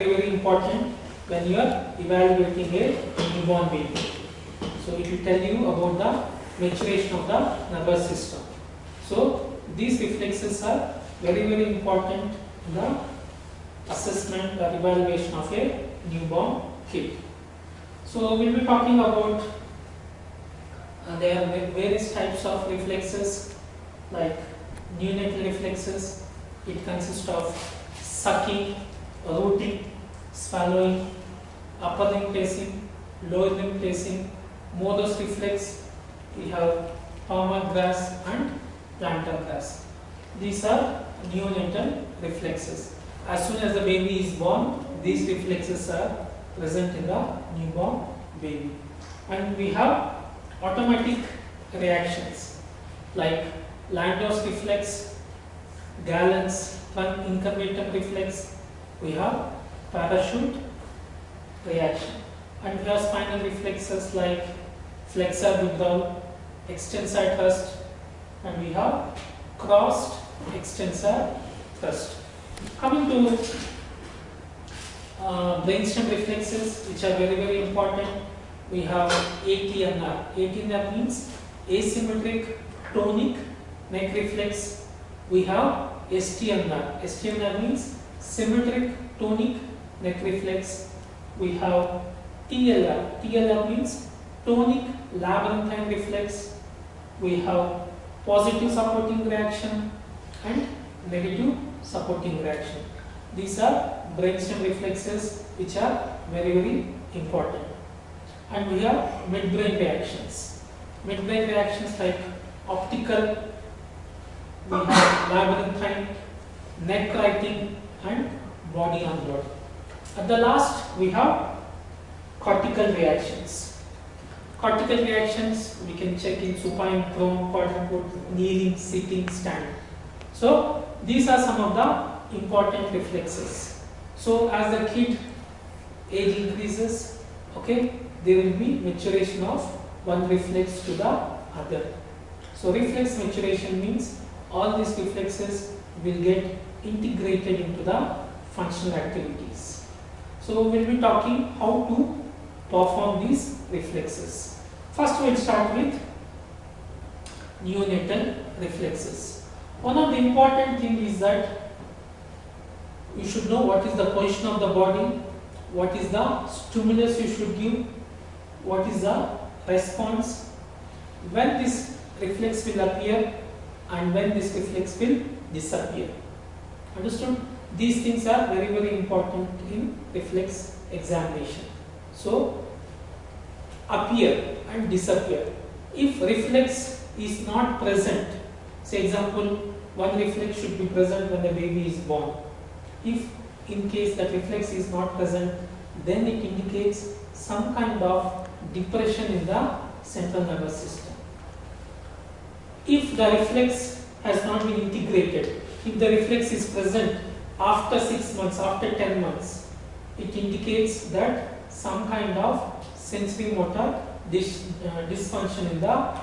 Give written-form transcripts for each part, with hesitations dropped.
very important when you are evaluating a newborn baby. So it will tell you about the maturation of the nervous system. So these reflexes are very important in the assessment or evaluation of a newborn kid. So we will be talking about there are various types of reflexes like neonatal reflexes. It consists of sucking, rooting, swallowing, upper limb placing, lower limb placing, Mother's reflex. We have palmar grasp and plantar grasp. These are neonatal reflexes. As soon as the baby is born, these reflexes are present in the newborn baby. And we have automatic reactions like Landau's reflex, Gallen's trunk incurvatum reflex. We have parachute reaction, and we have spinal reflexes like flexor withdrawal, extensor thrust, and we have crossed extensor thrust. Coming to brainstem reflexes, which are very important, we have ATNR. ATNR means asymmetric tonic neck reflex. We have STNR. STNR means symmetric tonic neck reflex. We have TLR. TLR means tonic labyrinthine reflex. We have positive supporting reaction and negative supporting reaction. These are brainstem reflexes which are very important. And we have midbrain reactions. Midbrain reactions like optical, we have labyrinthine, neck writing, and body on board. At the last, we have cortical reactions. Cortical reactions we can check in supine, prone, quadruped, kneeling, sitting, standing. So these are some of the important reflexes. So as the kid age increases, okay, there will be maturation of one reflex to the other. So reflex maturation means all these reflexes will get integrated into the functional activities. So we will be talking how to perform these reflexes. First we will start with neonatal reflexes. One of the important things is that you should know what is the position of the body, what is the stimulus you should give, what is the response, when this reflex will appear and when this reflex will disappear. Understood? These things are very important in reflex examination. So appear and disappear. If reflex is not present, say example, one reflex should be present when the baby is born. If in case that reflex is not present, then it indicates some kind of depression in the central nervous system. If the reflex has not been integrated, if the reflex is present after 6 months, after 10 months, it indicates that some kind of sensory motor dysfunction in the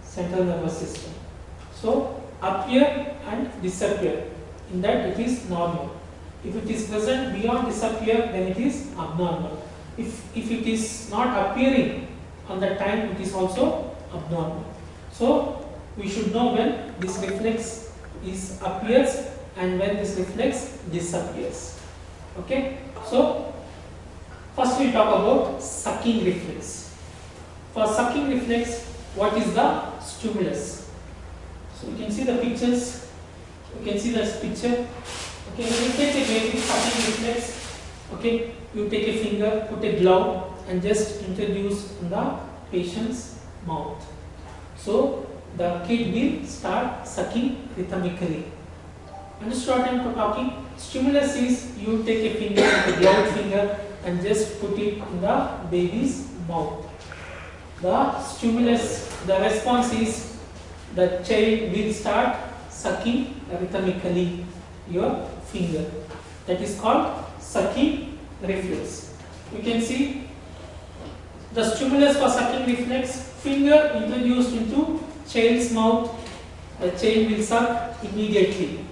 central nervous system. So appear and disappear, in that it is normal. If it is present beyond disappear, then it is abnormal. If it is not appearing on the time, it is also abnormal. So we should know when this reflex appears and when this reflex disappears. Okay. So first we talk about sucking reflex. For sucking reflex, what is the stimulus? So you can see the pictures. You can see this picture. Okay, when you take a baby sucking reflex, okay, you take a finger, put a glove and just introduce in the patient's mouth. So the kid will start sucking rhythmically. Understood what I am talking? Stimulus is you take a finger, a gloved finger, and just put it in the baby's mouth. The stimulus, the response is the child will start sucking rhythmically your finger. That is called sucking reflex. You can see the stimulus for sucking reflex, finger introduced into child's mouth, the child will suck immediately.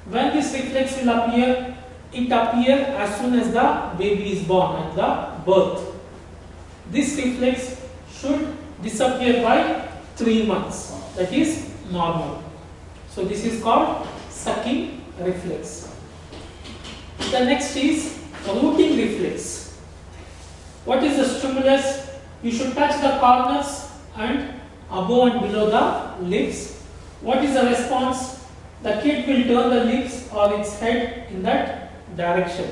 When this reflex will appear, it appears as soon as the baby is born at the birth. This reflex should disappear by 3 months. That is normal. So this is called sucking reflex. The next is rooting reflex. What is the stimulus? You should touch the corners and above and below the lips. What is the response? The kid will turn the lips or its head in that direction.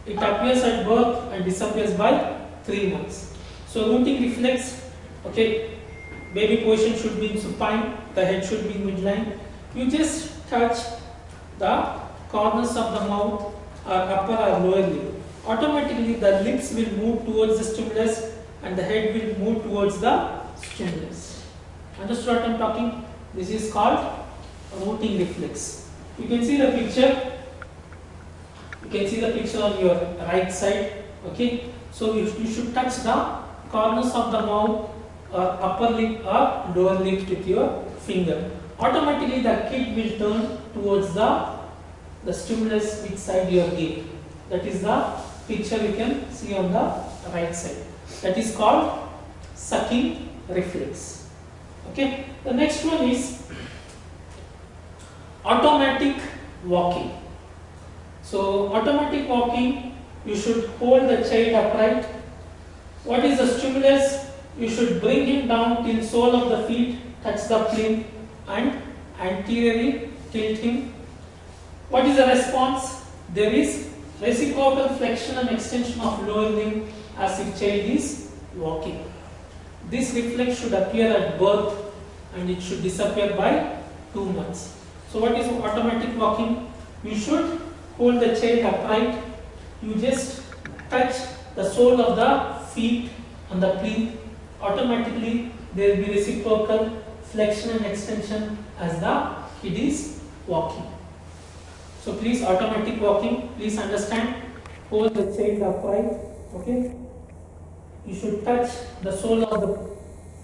It appears at birth and disappears by 3 months. So rooting reflex, okay, baby position should be in supine, the head should be in midline. You just touch the corners of the mouth or upper or lower lip. Automatically the lips will move towards the stimulus and the head will move towards the stimulus. Understood what I am talking? This is called rooting reflex. You can see the picture. You can see the picture on your right side. Okay. So you should touch the corners of the mouth or upper lip or lower lip with your finger. Automatically the kid will turn towards the stimulus which side you are giving. That is the picture you can see on the right side. That is called sucking reflex. Okay. The next one is automatic walking. So automatic walking, you should hold the child upright. What is the stimulus? You should bring him down till sole of the feet touch the plinth and anteriorly tilt him. What is the response? There is reciprocal flexion and extension of lower limb as if child is walking. This reflex should appear at birth and it should disappear by 2 months. So what is automatic walking? You should hold the child upright. You just touch the sole of the feet on the plinth. Automatically there will be reciprocal flexion and extension as the kid is walking. So please, automatic walking, please understand, hold the child upright. Okay. You should touch the sole of the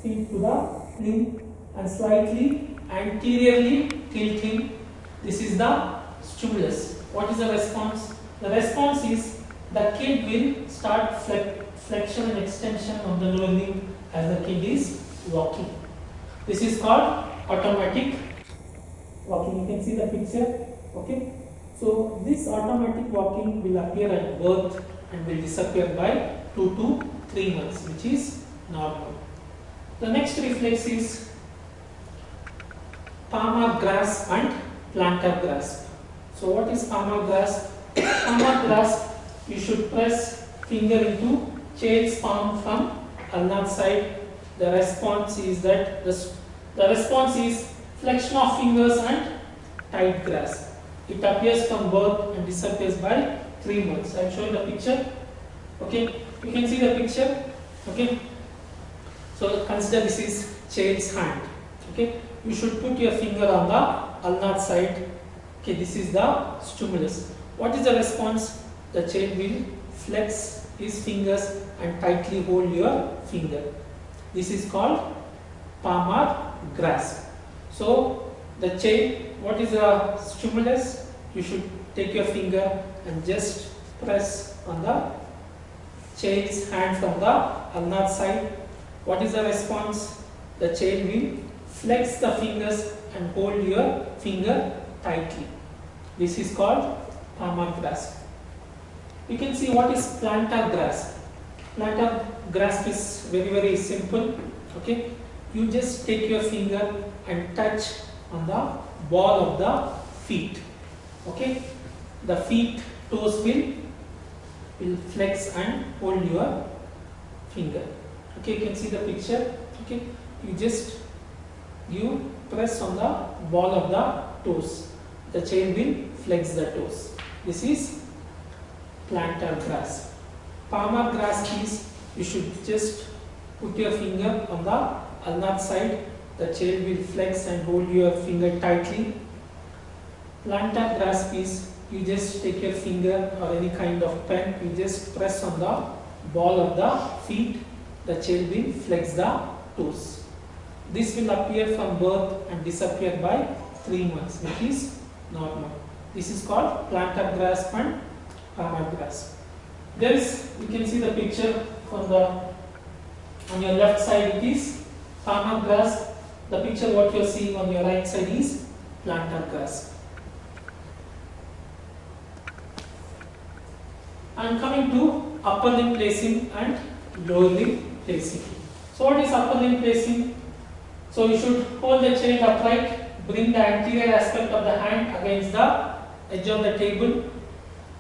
feet to the plinth and slightly anteriorly tilt him. This is the stimulus. What is the response? The response is the kid will start flexion and extension of the lower limb as the kid is walking. This is called automatic walking. You can see the picture. Okay. So this automatic walking will appear at birth and will disappear by 2 to 3 months, which is normal. The next reflex is palmar grasp and plantar grasp. So what is palmar grasp? Palmar grasp, you should press finger into child's palm from ulnar side. The response is flexion of fingers and tight grasp. It appears from birth and disappears by 3 months. I am showing the picture. Okay, you can see the picture. Okay, so consider this is child's hand. Okay, you should put your finger on the ulnar side. Okay, this is the stimulus. What is the response? The child will flex his fingers and tightly hold your finger. This is called palmar grasp. So the child, what is the stimulus? You should take your finger and just press on the child's hand from the ulnar side. What is the response? The child will flex the fingers and hold your finger tightly. This is called palmar grasp. You can see what is plantar grasp. Plantar grasp is very simple. Okay, you just take your finger and touch on the ball of the feet. Okay, the feet toes will flex and hold your finger. Okay, you can see the picture. Okay, you press on the ball of the toes. The child will flex the toes. This is plantar grasp. Palmar grasp is you should just put your finger on the ulnar side. The child will flex and hold your finger tightly. Plantar grasp is you just take your finger or any kind of pen, you just press on the ball of the feet. The child will flex the toes. This will appear from birth and disappear by 3 months, which is normal. This is called plantar grasp and palmar grasp. There is, you can see the picture from the, on your left side it is palmar grasp. The picture what you are seeing on your right side is plantar grasp. I am coming to upper limb placing and lower limb placing. So what is upper limb placing? So you should hold the child upright, bring the anterior aspect of the hand against the edge of the table.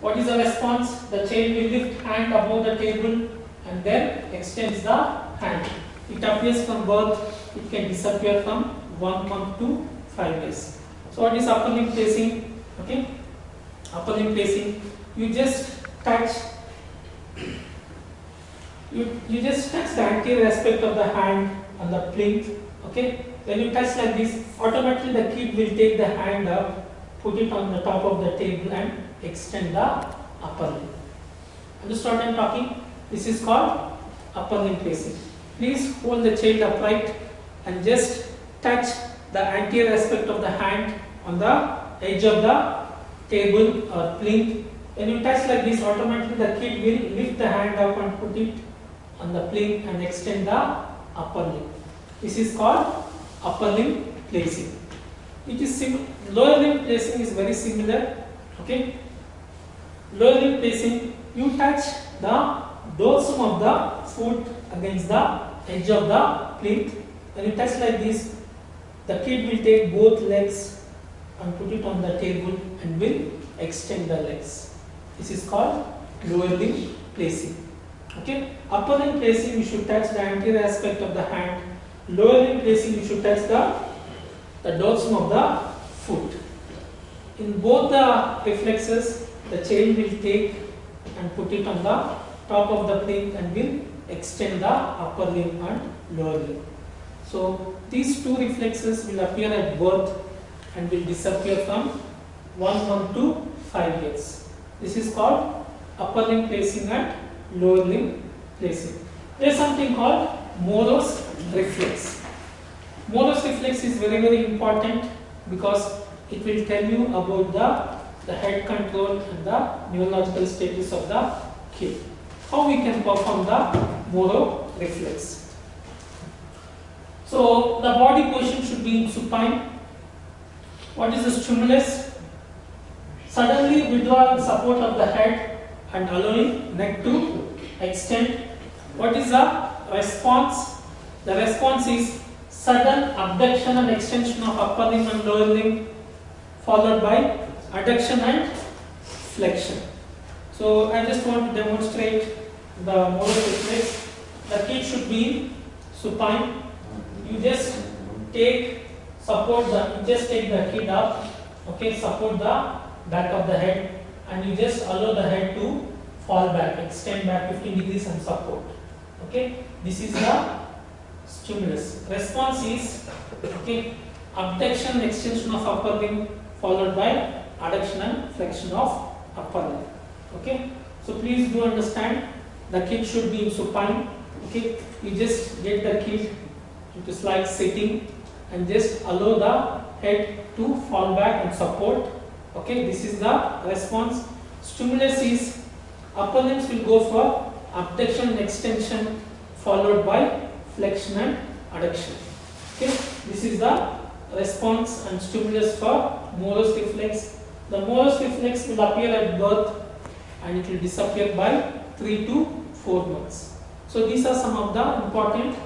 What is the response? The child will lift hand above the table and then extends the hand. It appears from birth, it can disappear from 1 month to 5 days. So what is upper limb placing? Okay, upper limb placing, you just touch, you just touch the anterior aspect of the hand on the plinth. Okay, when you touch like this, automatically the kid will take the hand up, put it on the top of the table and extend the upper limb. Understand what I am talking? This is called upper limb placing. Please hold the child upright and just touch the anterior aspect of the hand on the edge of the table or plinth. When you touch like this, automatically the kid will lift the hand up and put it on the plinth and extend the upper limb. This is called upper limb placing. It is lower limb placing is very similar. Okay, lower limb placing, you touch the dorsum of the foot against the edge of the plinth. When you touch like this, the kid will take both legs and put it on the table and will extend the legs. This is called lower limb placing. Okay, upper limb placing, you should touch the anterior aspect of the hand. Lower limb placing, you should touch the dorsum of the foot. In both the reflexes, the child will take and put it on the top of the plinth and will extend the upper limb and lower limb. So these two reflexes will appear at birth and will disappear from 1 month to 5 years. This is called upper limb placing and lower limb placing. There is something called Moro's reflex. Moro's reflex is very, very important because it will tell you about the head control and the neurological status of the kid. How we can perform the Moro reflex. So the body position should be in supine. What is the stimulus? Suddenly withdrawing support of the head and allowing neck to extend. What is the response? The response is sudden abduction and extension of upper limb and lower limb, followed by adduction and flexion. So I just want to demonstrate the Moro reflex. The kid should be supine. You just take the kid up. Okay, support the back of the head, and you just allow the head to fall back, extend back 15 degrees and support. Okay, this is the stimulus. Response is abduction, extension of upper limb, followed by adduction and flexion of upper limb. Okay, so please do understand, the kid should be in supine. Okay, you just get the kid into slight sitting and just allow the head to fall back and support. Okay, this is the response. Stimulus is upper limbs will go for abduction and extension, followed by flexion and adduction. Okay, this is the response and stimulus for Moro's reflex. The Moro's reflex will appear at birth and it will disappear by 3 to 4 months. So these are some of the important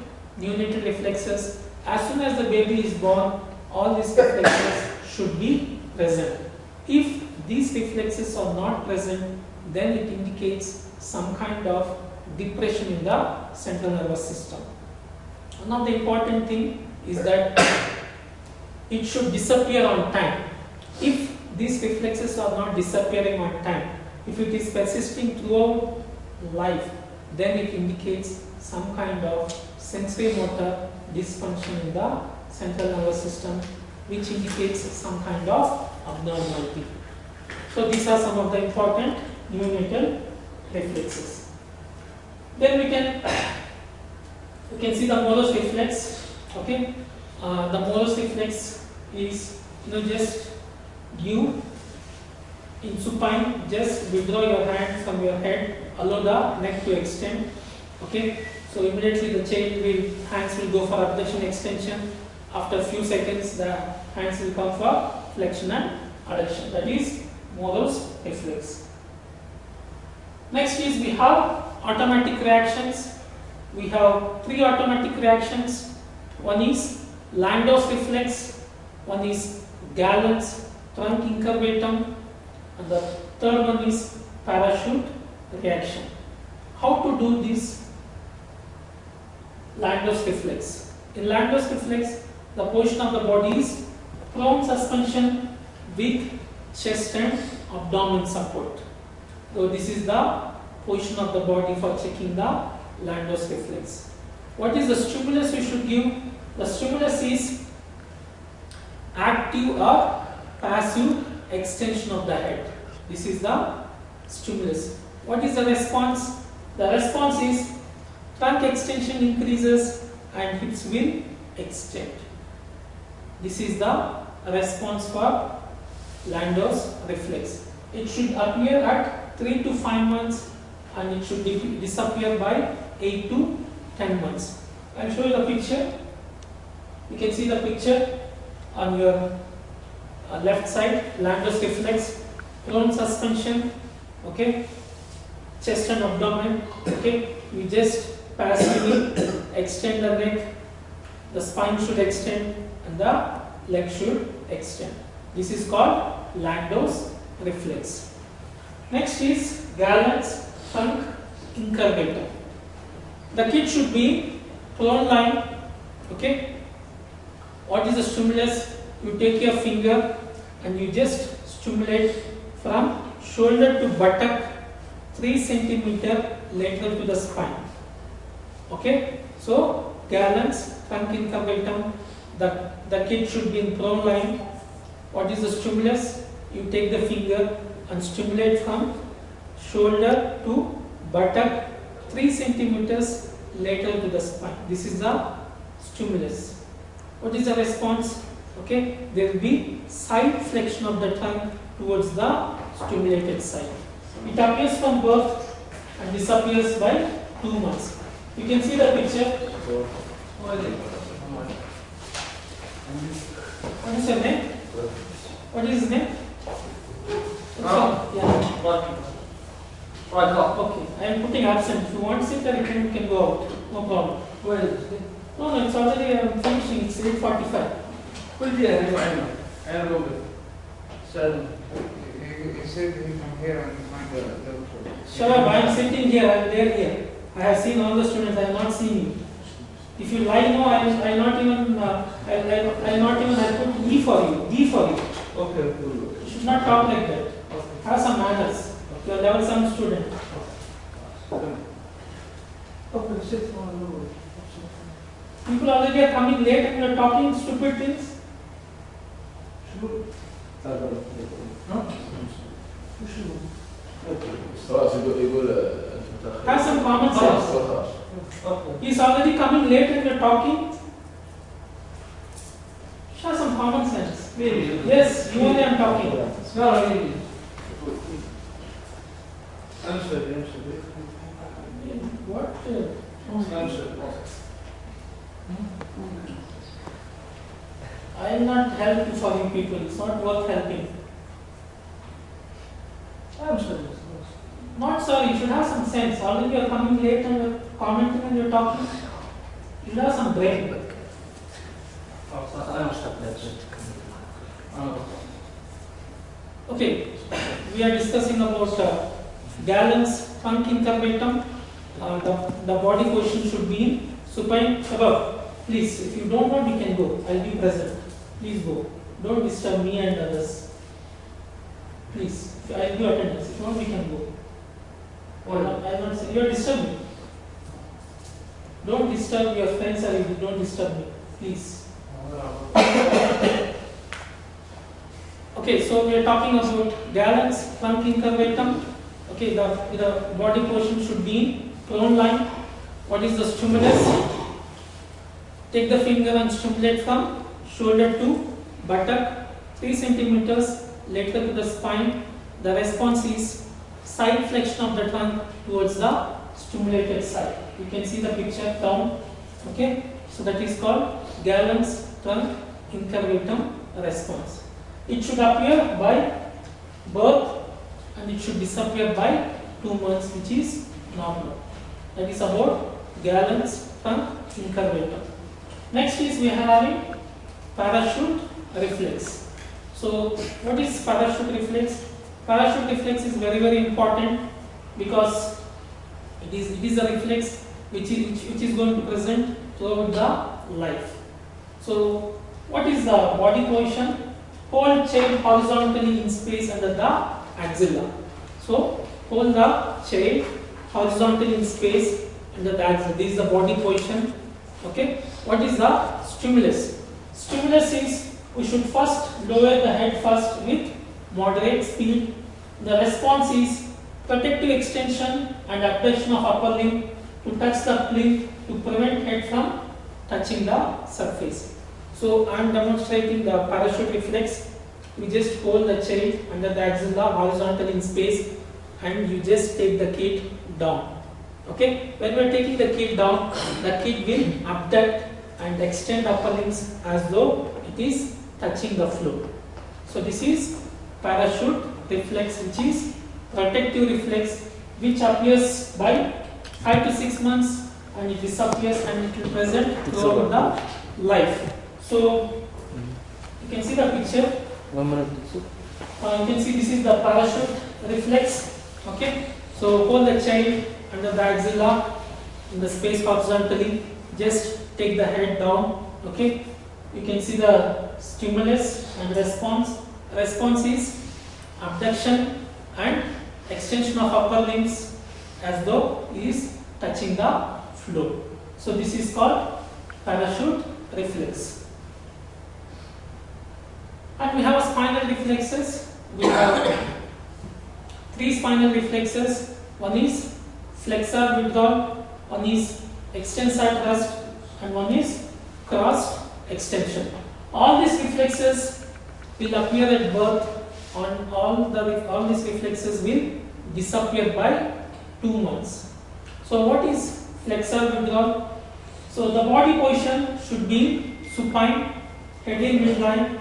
neonatal reflexes. As soon as the baby is born, all these reflexes should be present. If these reflexes are not present, then it indicates some kind of depression in the central nervous system. One of the important thing is that it should disappear on time. If these reflexes are not disappearing on time, if it is persisting throughout life, then it indicates some kind of sensory motor dysfunction in the central nervous system, which indicates some kind of abnormality. So these are some of the important neonatal reflexes. Then we can see the Moro's reflex. Okay, the Moro's reflex is just give In supine, just withdraw your hand from your head, allow the neck to extend. Okay, so immediately the hands will go for abduction extension. After a few seconds, the hands will come for flexion and adduction. That is Moro's reflex. Next is we have automatic reactions. We have 3 automatic reactions. One is Landau's reflex, one is Gallen's trunk incurvatum, and the third one is parachute reaction. How to do this Landau's reflex? In Landau's reflex, the position of the body is prone suspension with chest and abdomen support. So this is the position of the body for checking the Landau's reflex. What is the stimulus we should give? The stimulus is active or passive extension of the head. This is the stimulus. What is the response? The response is trunk extension increases and hips will extend. This is the response for Landau's reflex. It should appear at 3 to 5 months and it should disappear by 8 to 10 months. I will show you the picture. You can see the picture on your left side. Landau's reflex, prone suspension, okay, chest and abdomen, okay. You just passively extend the neck, the spine should extend and the leg should extend. This is called Landau's reflex. Next is Gallen's trunk incurvatum. The kid should be prone lying, okay. What is the stimulus? You take your finger and you just stimulate from shoulder to buttock 3 cm lateral to the spine. Okay, so Gallen's trunk incurvatum, the kid should be in prone lying. What is the stimulus? You take the finger and stimulate from shoulder to buttock 3 cm lateral to the spine. This is the stimulus. What is the response? Okay, there will be side flexion of the trunk towards the stimulated side. It appears from birth and disappears by 2 months. You can see the picture. What is your name? What is his name? Yeah. Okay, I am putting absent. If you want to sit there, you can go out. No problem. No, it's already finishing. It's 8:45. I am over. So, you said you come here and find the doctor. Shut up, I am sitting here, I am there here. I have seen all the students, I have not seen you. If you lie now, I not even, I put E for you, D for you. Okay. You should not talk like that. Have some manners. You are level 7 student. Okay, sit on People already are coming late and you are talking stupid things. خلاص يقول Have some common sense. He is already coming late and you are talking. Show some common sense. Yes, you only am talking. What? I will not help you for you people. It's not worth helping. Not sorry. You should have some sense. Already you are coming late and you are commenting and you are talking. You should have some brain. Okay, we are discussing about Gallen's trunk incurvatum. The body position should be in supine above. Please, if you don't know, we can go. I'll be present. Please go. Don't disturb me and others. Please, I'll give attendance. If you want, we can go. I'll not say you are disturbing. Don't disturb your friends or you don't disturb me. Please. Okay, so we are talking about Gallen's trunk incurvatum. Okay, the body position should be in prone line. What is the stimulus? Take the finger and stimulate from shoulder to buttock 3 cm lateral to the spine the response is side flexion of the trunk towards the stimulated side. You can see the picture down. Okay, so that is called Galen's trunk incurvatum response. It should appear by birth and it should disappear by 2 months, which is normal. That is about Galen's trunk incurvatum. Next is we are having parachute reflex. So what is parachute reflex? Parachute reflex is very important because it is a reflex which is going to present throughout the life. So what is the body position? Hold child horizontally in space under the axilla. So hold the child horizontally in space under the axilla. This is the body position. Okay. What is the stimulus? Stimulus is we should first lower the head first with moderate speed. The response is protective extension and abduction of upper limb to touch the plinth to prevent head from touching the surface. So I am demonstrating the parachute reflex. We just hold the child under the axilla horizontally in space and you just take the kid down. Okay, when we are taking the kid down, the kid will abduct and extend upper limbs as though it is touching the floor. So this is parachute reflex, which is protective reflex, which appears by 5 to 6 months and it disappears and it will present throughout the life. So you can see the picture. 1 minute. You can see this is the parachute reflex. Okay, so hold the child under the axilla in the space horizontally. Just take the head down. Okay, you can see the stimulus and response. Response is abduction and extension of upper limbs as though he is touching the floor. So this is called parachute reflex. And we have spinal reflexes. We have 3 spinal reflexes. One is flexor withdrawal, one is extensor thrust, and one is cross extension. All these reflexes will appear at birth, and all these reflexes will disappear by 2 months. So what is flexor withdrawal? So the body position should be supine, head in midline.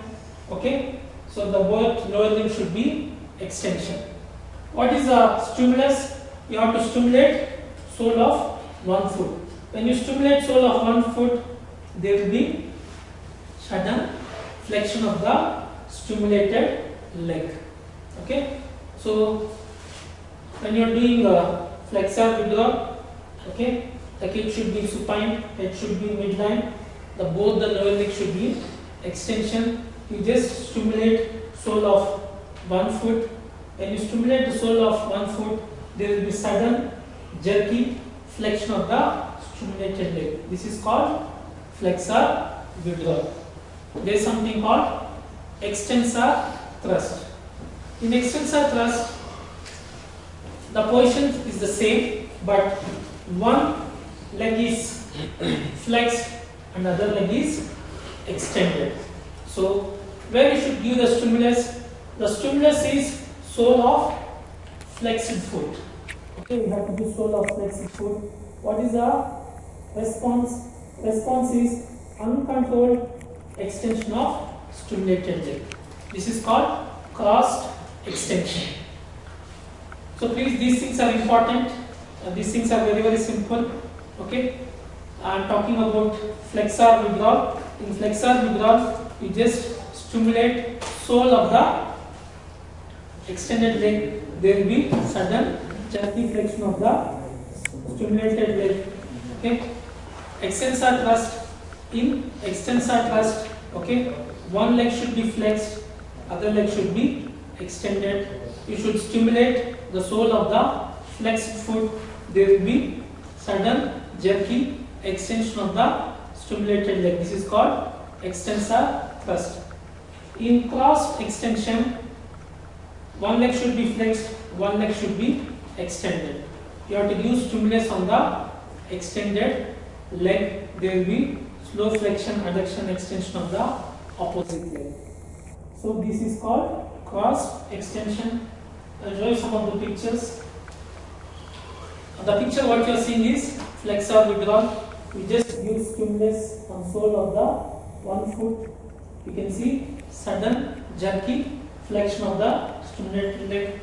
Okay, so the both lower limb should be extension. What is the stimulus? You have to stimulate sole of one foot. When you stimulate sole of one foot, there will be sudden flexion of the stimulated leg. Okay, so when you are doing flexor withdrawal, okay, the kid should be supine, head should be midline, both the lower leg should be extension. You just stimulate sole of one foot. When you stimulate the sole of one foot, there will be sudden jerky flexion of the stimulated leg. This is called flexor withdrawal. There is something called extensor thrust. In extensor thrust, the position is the same, but one leg is flexed and the other leg is extended. So where you should give the stimulus? The stimulus is sole of flexed foot. Okay, we have to do sole of flexed foot. What is the response? Response is uncontrolled extension of stimulated leg. This is called crossed extension. So please, these things are important. These things are very simple. Okay, I am talking about flexor withdrawal. In flexor withdrawal, you just stimulate sole of the extended leg. There will be sudden jerky flexion of the stimulated leg. Okay, extensor thrust. In extensor thrust, okay, one leg should be flexed, other leg should be extended. You should stimulate the sole of the flexed foot. There will be sudden jerky extension of the stimulated leg. This is called extensor thrust. In cross extension, one leg should be flexed, one leg should be extended. You have to use stimulus on the extended leg. There will be slow flexion, adduction, extension of the opposite leg. So this is called cross extension. I'll show you some of the pictures. The picture what you are seeing is flexor withdrawal. We just give stimulus on sole of the one foot. You can see sudden jerky flexion of the stimulated leg.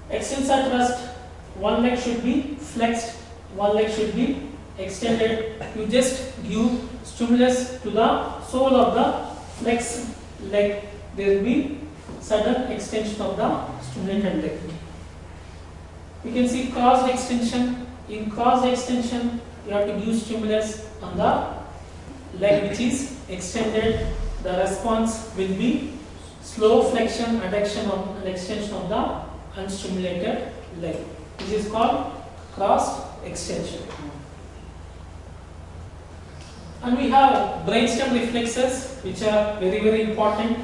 Extensor thrust. One leg should be flexed, one leg should be extended. You just give stimulus to the sole of the flexed leg. There will be sudden extension of the stimulated leg. You can see crossed extension. In crossed extension, you have to give stimulus on the leg which is extended. The response will be slow flexion, adduction and extension of the unstimulated leg. This is called crossed extension. And we have brainstem reflexes which are very important.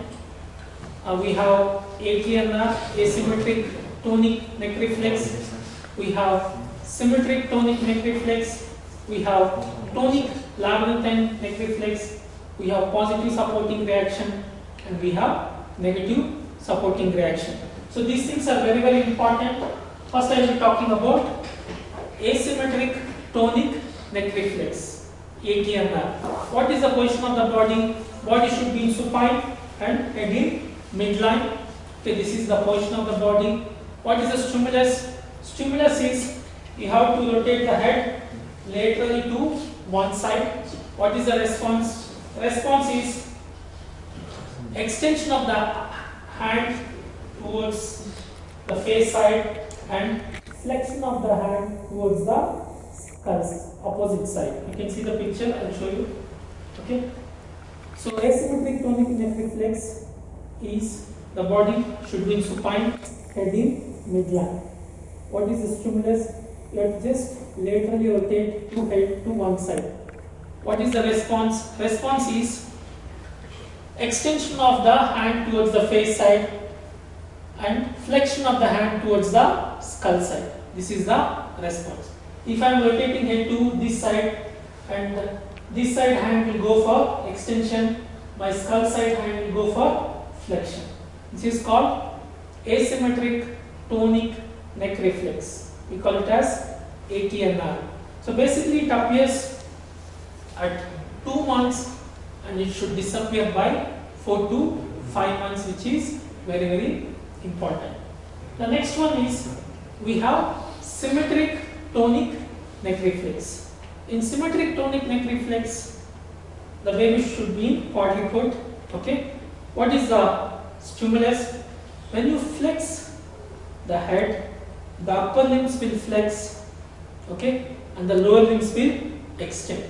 We have ATNR, asymmetric tonic neck reflex. We have symmetric tonic neck reflex. We have tonic labyrinthine neck reflex. We have positive supporting reaction and we have negative supporting reaction. So these things are very important. First I will be talking about asymmetric tonic neck reflex, ATNR. What is the position of the body? Body should be in supine and head in midline. Okay, this is the position of the body. What is the stimulus? Stimulus is you have to rotate the head laterally to one side. What is the response? Response is extension of the hand towards the face side and flexion of the hand towards the skull, opposite side. You can see the picture, I will show you. Okay. So asymmetric tonic neck reflex is the body should be in supine, head in midline. What is the stimulus? You have to just laterally rotate to head to one side. What is the response? Response is extension of the hand towards the face side and flexion of the hand towards the skull side. This is the response. If I am rotating head to this side and this side hand will go for extension, my skull side hand will go for flexion. This is called asymmetric tonic neck reflex. We call it as ATNR. So basically it appears at 2 months and it should disappear by 4 to 5 months, which is very important. The next one is we have symmetric tonic neck reflex. In symmetric tonic neck reflex, the baby should be in quadruped. Okay. What is the stimulus? When you flex the head, the upper limbs will flex, okay, and the lower limbs will extend.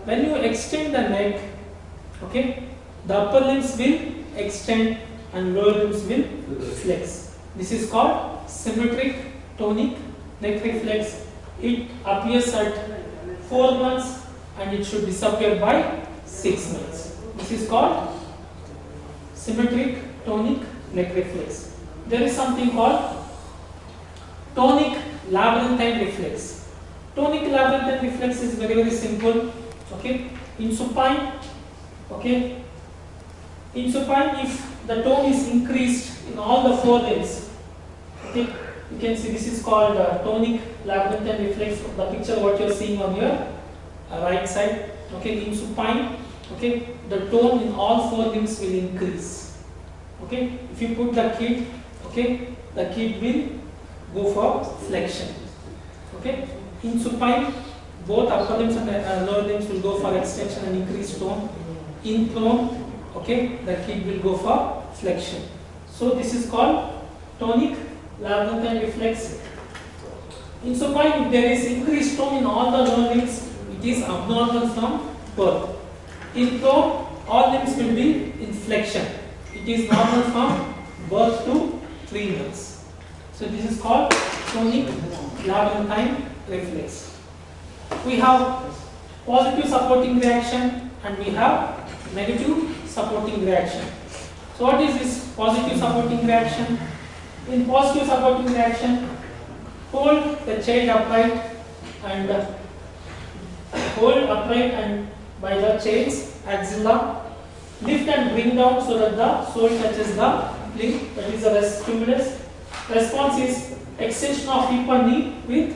When you extend the neck, okay, the upper limbs will extend and lower limbs will flex. This is called symmetric tonic neck reflex. It appears at 4 months and it should disappear by 6 months. This is called symmetric tonic neck reflex. There is something called tonic labyrinthine reflex. Tonic labyrinthine reflex is very simple. Okay, in supine, okay, in supine, if the tone is increased in all the 4 limbs, okay, you can see this is called tonic labyrinthine reflex. The picture what you are seeing on your right side. Okay, in supine, okay, the tone in all 4 limbs will increase. Okay, if you put the kid, okay, the kid will go for flexion. Okay, in supine, both upper limbs and lower limbs will go for extension and increased tone. In prone, okay, the kid will go for flexion. So this is called tonic labyrinthine reflex. In supine, if there is increased tone in all the lower limbs, it is abnormal from birth. In prone, all limbs will be in flexion. It is normal from birth to 3 months. So this is called tonic labyrinthine reflex. We have positive supporting reaction and we have negative supporting reaction. So what is this positive supporting reaction? In positive supporting reaction, hold the child upright and by the child's axilla, lift and bring down so that the sole touches the plinth, that is the stimulus. Response is extension of hip and knee with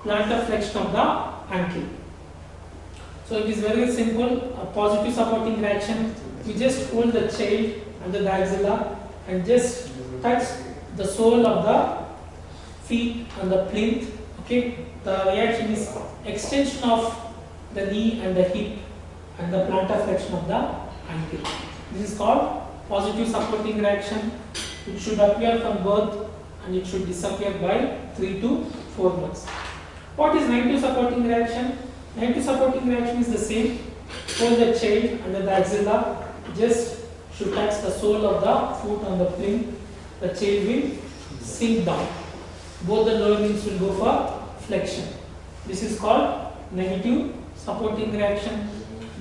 plantar flexion of the ankle. So it is very simple. A positive supporting reaction. We just hold the child under the axilla and just touch the sole of the feet and the plinth. Okay, the reaction is extension of the knee and the hip and the plantar flexion of the ankle. This is called positive supporting reaction. It should appear from birth and it should disappear by 3 to 4 months. What is negative supporting reaction? Negative supporting reaction is the same. Hold the child under the axilla, just should touch the sole of the foot on the plinth. The child will sink down. Both the lower limbs will go for flexion. This is called negative supporting reaction.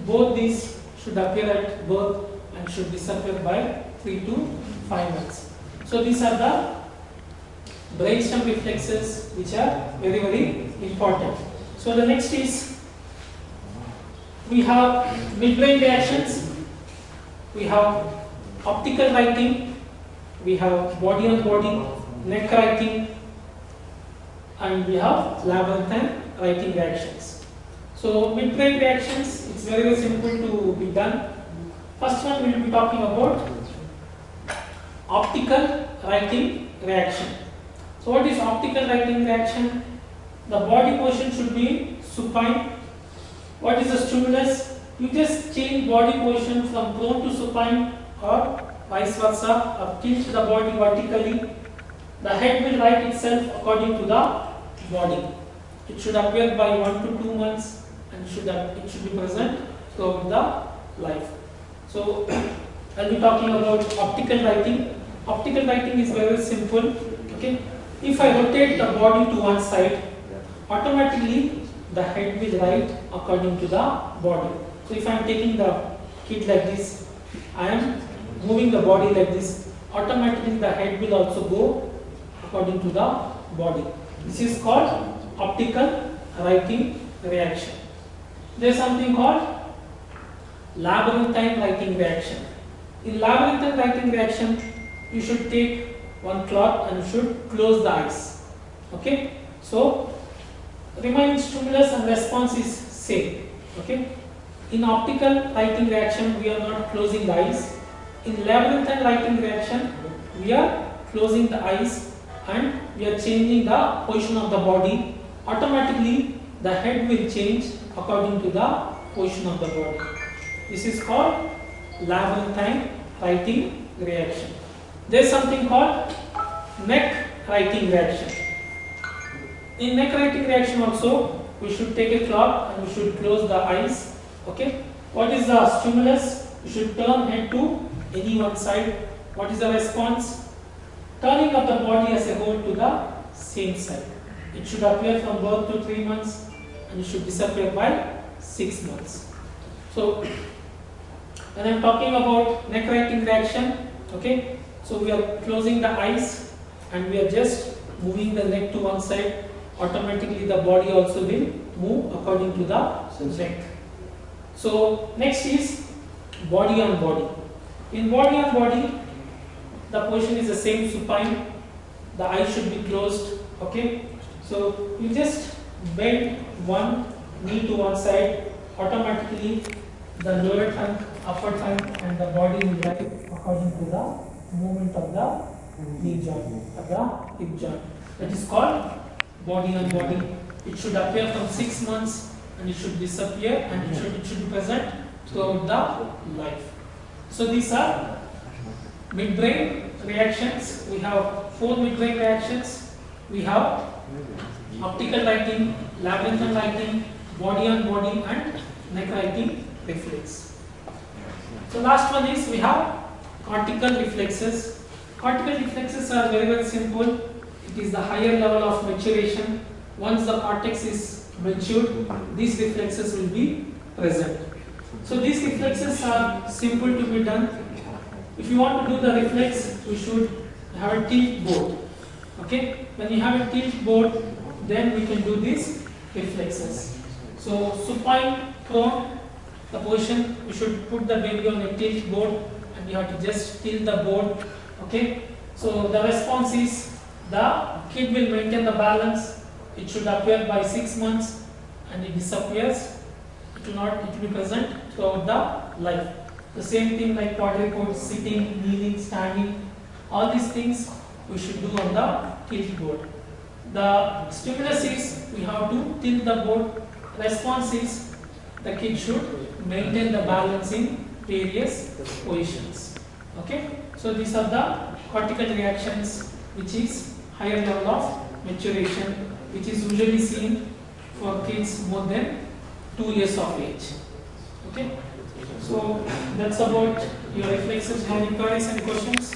Both these should appear at birth and should disappear by 3 to 5 months. So these are the brainstem reflexes which are very, very important. So the next is, we have midbrain reactions, we have optical writing, we have body on body, neck writing, and we have labyrinthine writing reactions. So midbrain reactions, it's very, very simple to be done. First one we will be talking about optical writing reaction. So what is optical writing reaction? The body position should be supine. What is the stimulus? You just change body position from prone to supine or vice versa, or tilt the body vertically. The head will write itself according to the body. It should appear by 1 to 2 months and it should be present throughout the life. So I'll be talking about optical writing. Optical writing is very simple. Okay, if I rotate the body to one side, automatically the head will write according to the body. So if I am taking the kid like this, I am moving the body like this, automatically the head will also go according to the body. This is called optical writing reaction. There is something called labyrinthine writing reaction. In labyrinthine writing reaction, you should take one cloth and you should close the eyes. Okay, so remaining stimulus and response is same. Okay, in optical writing reaction we are not closing the eyes. In labyrinthine writing reaction we are closing the eyes and we are changing the position of the body. Automatically the head will change according to the position of the body. This is called labyrinthine writing reaction. There is something called neck writing reaction. In neck writing reaction also, we should take a cloth and we should close the eyes. Okay. What is the stimulus? You should turn head to any one side. What is the response? Turning of the body as a whole to the same side. It should appear from birth to 3 months and it should disappear by 6 months. So when I am talking about neck writing reaction, okay, so we are closing the eyes and we are just moving the neck to one side. Automatically the body also will move according to the neck. So next is body on body. In body on body, the position is the same, supine. The eye should be closed. Okay, so you just bend one knee to one side. Automatically the lower trunk, upper trunk and the body will rise according to the movement of the knee joint or the hip joint. That is called body on body. It should appear from 6 months and it should disappear and it should be present throughout the life. So these are midbrain reactions. We have 4 midbrain reactions. We have optical writing, labyrinthine writing, body on body and neck writing reflex. So last one is we have cortical reflexes. Cortical reflexes are very, very simple. It is the higher level of maturation. Once the cortex is matured, these reflexes will be present. So these reflexes are simple to be done. If you want to do the reflex, we should have a tilt board. Okay, when you have a tilt board, then we can do these reflexes. So supine, prone, the position, we should put the baby on a tilt board and you have to just tilt the board. Okay, so the response is the kid will maintain the balance. It should appear by 6 months and it disappears. It will not. It will be present throughout the life. The same thing like what I call sitting, kneeling, standing. All these things we should do on the tilt board. The stimulus is we have to tilt the board. Response is the kid should maintain the balance in various positions. Okay, so these are the cortical reactions, which is higher level of maturation, which is usually seen for kids more than 2 years of age. Okay, so that's about your reflexes. Any queries and questions?